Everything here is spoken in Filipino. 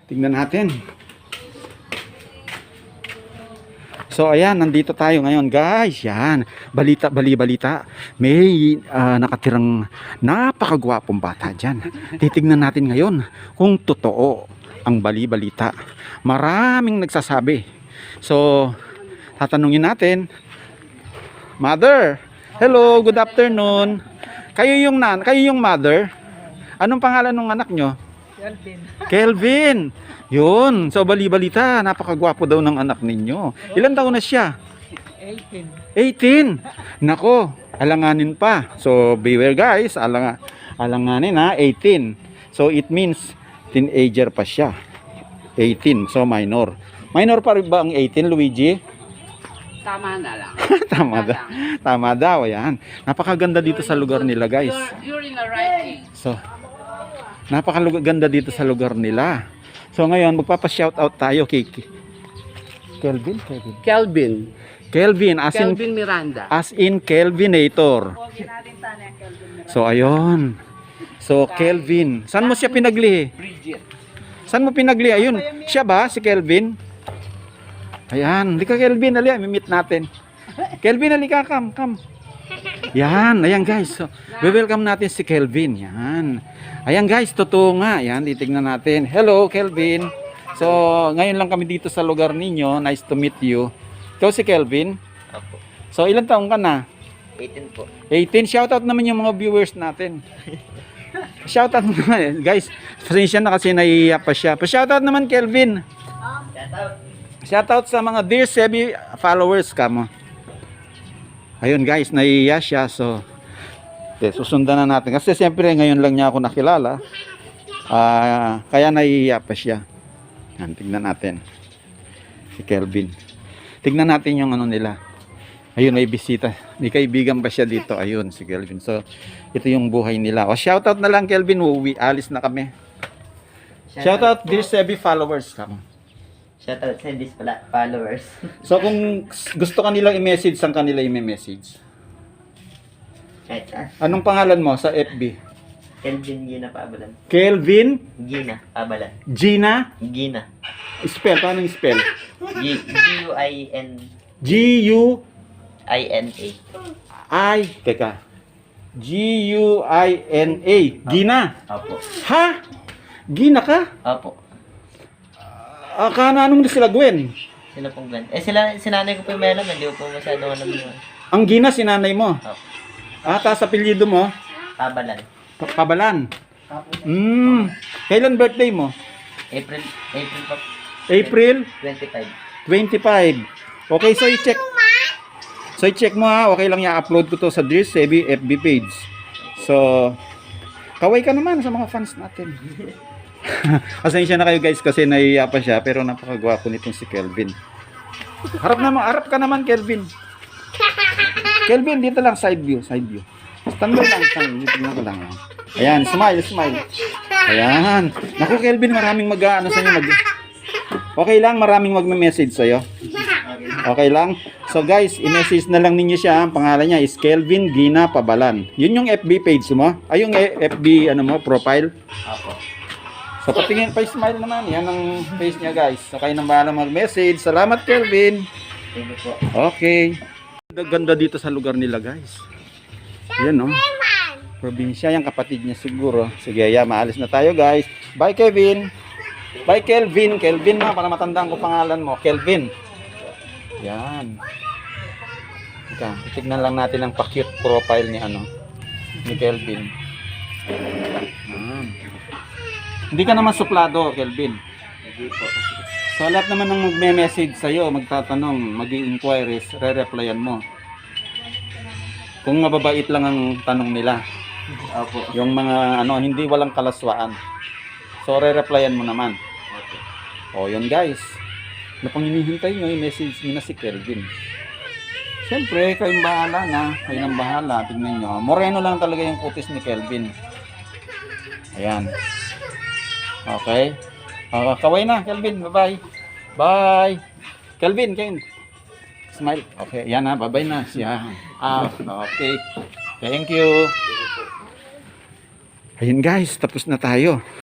Tingnan natin. So ayan, nandito tayo ngayon guys. Yan, balita. May nakatirang napakagwapong bata dyan. Titignan natin ngayon kung totoo ang balita. Maraming nagsasabi. So, tatanungin natin. Mother, hello, good afternoon. Kayo yung mother? Anong pangalan ng anak nyo? Kelvin. Kelvin. Yun. So balita, napakagwapo daw ng anak ninyo. Ilan taon na siya? 18. 18. Nako, alanganin pa. So beware guys, alanganin ha, 18. So it means teenager pa siya. 18, so minor. Minor pa rin ba ang 18, Luigi? Tama na lang. Tama daw, yan. Napakaganda dito sa lugar nila guys. You're in the right age. So, napakaganda dito sa lugar nila. So ngayon, magpapa-shoutout tayo kay Kelvin as in Kelvin Miranda. As in Kelvinator. So ayun. So Kelvin, saan mo siya pinaglihi? Bridget. Saan mo pinaglihi? Ayun, siya ba si Kelvin? Ayan, halika Kelvin, halika, i-meet natin. Kelvin, halika, come. Yan, ayan guys. So, welcome natin si Kelvin. Yan. Ayan guys, totoo nga. Yan, titignan natin. Hello, Kelvin. So, ngayon lang kami dito sa lugar ninyo. Nice to meet you. Ikaw si Kelvin? Opo. So, ilang taong ka na? 18 po. 18. Shoutout naman yung mga viewers natin. Shoutout naman. Guys, pasensya na kasi naiiya pa siya. Pa-shoutout naman, Kelvin. Shoutout sa mga Dear Sebi followers ka mo. Ayun guys, naiiya siya. So, okay, susundan na natin. Kasi siyempre ngayon lang niya ako nakilala. Kaya naiiya pa siya. Yan, tignan natin. Si Kelvin. Tignan natin yung ano nila. Ayun, may bisita. May kaibigan pa siya dito. Ayun, si Kelvin. So, ito yung buhay nila. O, shoutout na lang Kelvin. Uwi, alis na kami. Shoutout Dear Sebi followers ka mo. Shoutout sa this followers. So kung gusto kanilang i-message, saan kanila i-message? Right, Anong pangalan mo sa FB? Kelvin Gina Pabalan. Kelvin Gina Pabalan. Gina. Gina. Spell, paano yung spell? G-U-I-N G-U-I-N-A. Teka. G-U-I-N-A. Gina. Opo. Ha? Gina ka? Opo. Anong sila Gwen? Sino pong Glenn? Sinanay ko po yung meron. Hindi ko po masyado alam yun. Ang Gina, sinanay mo? Opo. Tapos apelyido mo? Pabalan. Pabalan. Kailan birthday mo? April po. April 25. 25. Okay, so i-check. So i-check mo ha. Okay lang i-upload ko to sa Dear Sebi FB page. So, kaway ka naman sa mga fans natin. Pasensya na kayo guys kasi naiiya pa siya pero napakagwapo nitong si Kelvin. Harap ka naman Kelvin. Kelvin, dito lang side view. Standby lang, tingnan ko lang. Ayan, smile. Ayan. Naku Kelvin, maraming Okay lang, maraming magme-message sa iyo. Okay lang. So guys, i-message na lang ninyo siya. Ang pangalan niya is Kelvin Gina Pabalan. Yun yung FB page mo. Ay yung FB profile. Opo. So patingin pa smile naman. Yan ang face niya guys. So kayo nang bahala mag-message. Salamat Kelvin. Thank you po. Okay. Ganda dito sa lugar nila guys. Yan no. Probinsya. Yung kapatid niya siguro. Sige, maalis na tayo guys. Bye Kevin. Bye Kelvin. Kelvin na para matandaan ko pangalan mo. Kelvin. Yan. Ika, tignan lang natin ang pa-cute profile ni ni Kelvin. Hindi ka naman suplado, Kelvin. Hindi po. So lahat naman ng magme-message sa'yo, magtatanong, mag-i-inquiries, re-replyan mo. Kung mababait lang ang tanong nila. Opo. Yung mga hindi walang kalaswaan. So re-replyan mo naman. Okay. O yun guys. Ano pang hinihintay nyo, i-message nyo na si Kelvin. Siyempre, kayong bahala na. Kayo nang bahala. Tingnan nyo. Moreno lang talaga yung kutis ni Kelvin. Ayan. Okay. Kaway na, Kelvin. Bye-bye. Bye. Kelvin. Smile. Okay. Yan na. Bye-bye na. Siya. Okay. Thank you. Ayun guys. Tapos na tayo.